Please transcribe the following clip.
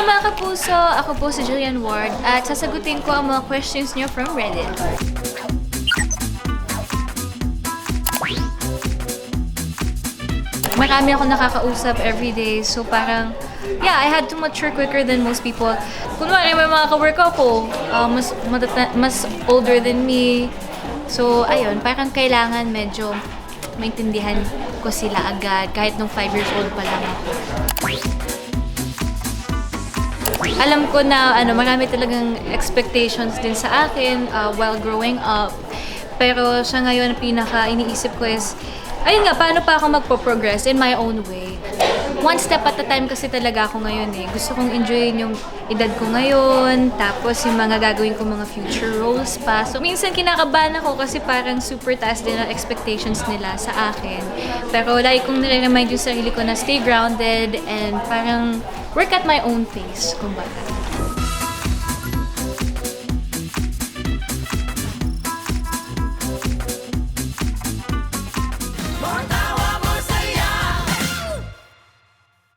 Hi mga kapuso! Ako po si Jillian Ward at sasagutin ko ang mga questions niyo from Reddit. Marami ako nakakausap everyday, so parang, yeah, I had to mature quicker than most people. Kunwari, may mga ka-work ako, mas older than me. So, ayun, parang kailangan medyo maintindihan ko sila agad, kahit nung 5 years old pa lang ako. Alam ko na marami talagang expectations din sa akin while growing up. Pero siya ngayon, pinaka iniisip ko is, ayun nga, paano pa ako magpo-progress in my own way. One step at a time kasi talaga ako ngayon eh. Gusto kong enjoyin yung edad ko ngayon, tapos yung mga gagawin ko mga future roles pa. So minsan kinakabahan ako kasi parang super taas din ang expectations nila sa akin. Pero lagi kong nire-remind yung sarili ko na stay grounded and parang work at my own pace, kumbaga.